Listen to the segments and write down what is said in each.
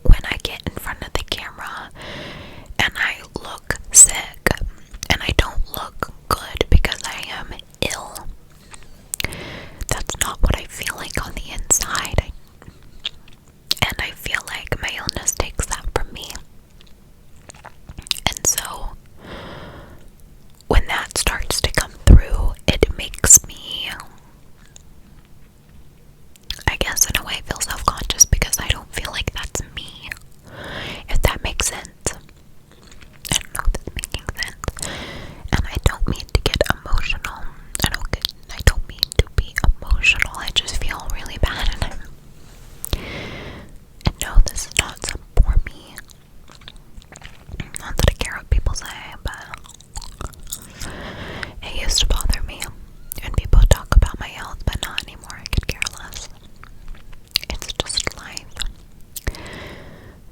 when I get in front of the camera and I look sick and I don't look good because I am ill, that's not what I feel like on the inside. And I feel like my illness takes that from me. And so when that starts to come through, it makes me, I guess in a way, feel self-conscious because I don't feel like that's me. If that makes sense. I don't know if that's making sense. And I don't mean to get emotional. I don't mean to be emotional. I just feel really bad and no, this is not some for me. Not that I care what people say, but it used to bother me when people talk about my health, but not anymore. I could care less. It's just life.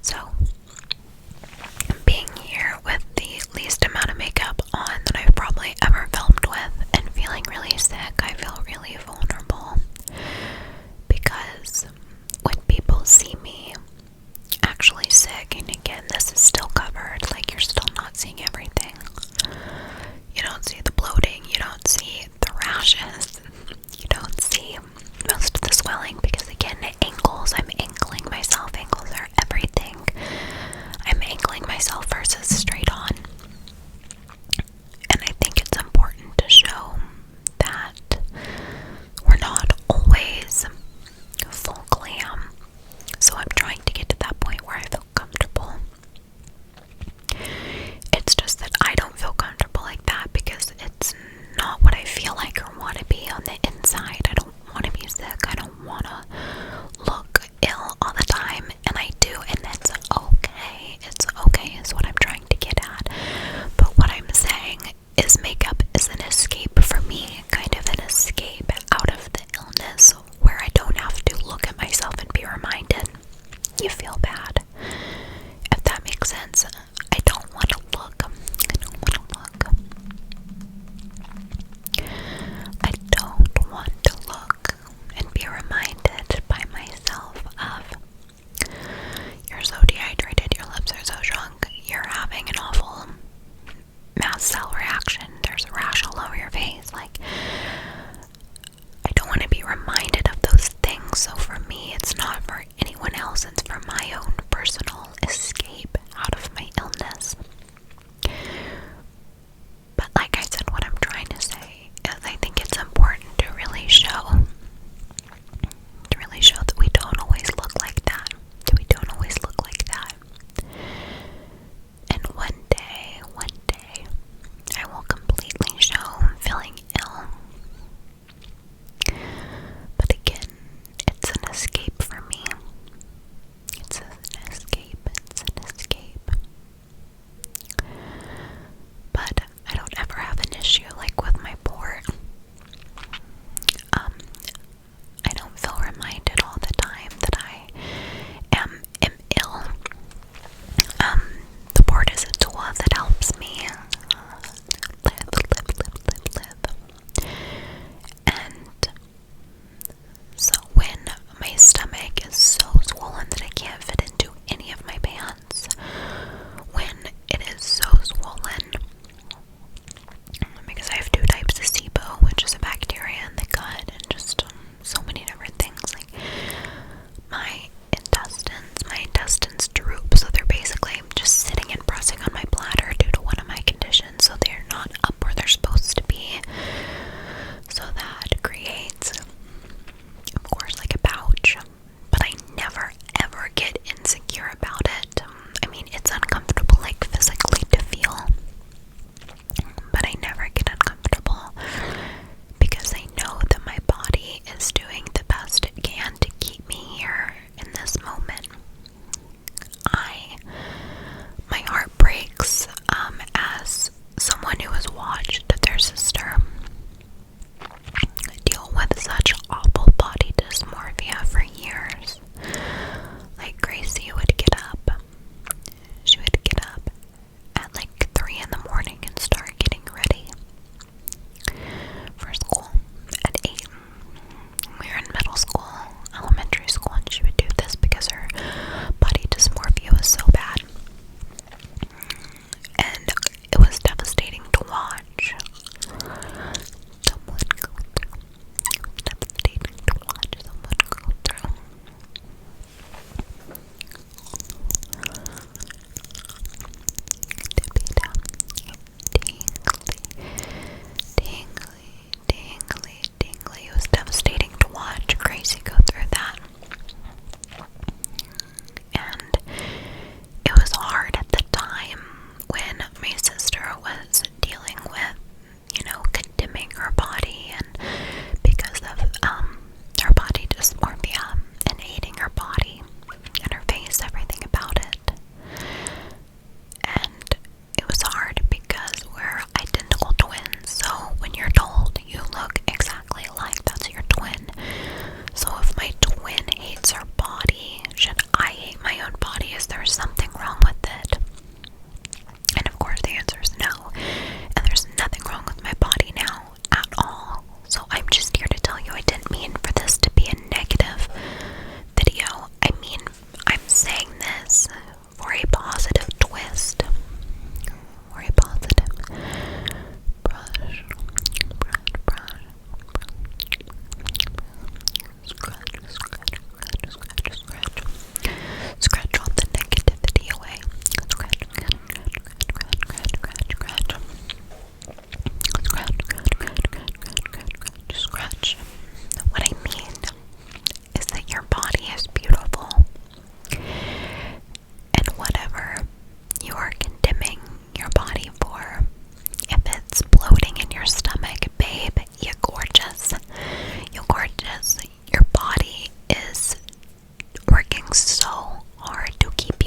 So, being here with the least amount of makeup on that I've probably ever filmed with and feeling really sick, I feel really vulnerable because when people see me actually sick, and again, this is still covered, like you're still not seeing everything. You don't see the bloating, you don't see the rashes, you don't see most of the swelling because again, ankles, I'm ankling myself, ankles are everything. I'm ankling myself versus straight on. And I think it's important to show that we're not always full glam. So I'm trying to get to that point where I feel comfortable. It's just that I don't feel comfortable like that because it's not what I feel like or want to be on the inside. I don't want to be sick. I don't want to look ill all the time. And I do, and that's okay. It's okay is what I'm trying to get at. But what I'm saying is makeup is an escape for me, kind of an escape out of the illness where I don't have to look at myself and be reminded you feel bad. If that makes sense. I don't want to look. I don't want to look. I don't want to look and be reminded by myself of you're so dehydrated, your lips are so shrunk, you're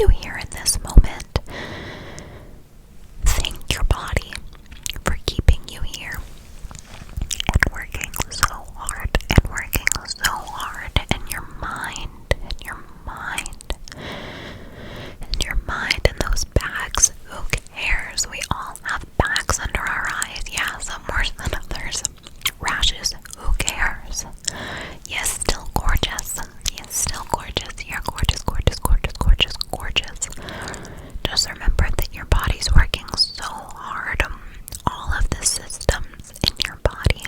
you here in this moment. Thank your body for keeping you here and working so hard and working so hard, and your mind and those bags. Who cares? We all have bags under our eyes. Yeah, some worse than others. Rashes. Who cares? Yes, still gorgeous. Yes, still gorgeous. You're gorgeous, gorgeous, gorgeous, gorgeous, gorgeous. Just remember that your body's working so hard. All of the systems in your body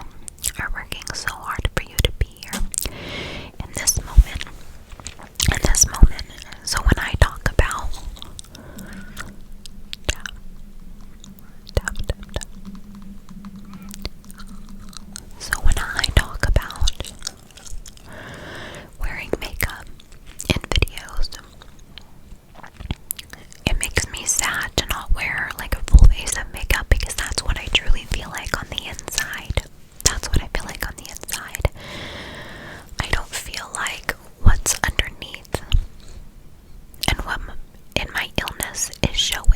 are working so hard for you to be here in this moment. In this moment. So when I talk about wearing makeup in videos, it makes me sad to not wear like a full face of makeup, because that's what I truly feel like on the inside. That's what I feel like on the inside. I don't feel like what's underneath and what in my illness is showing.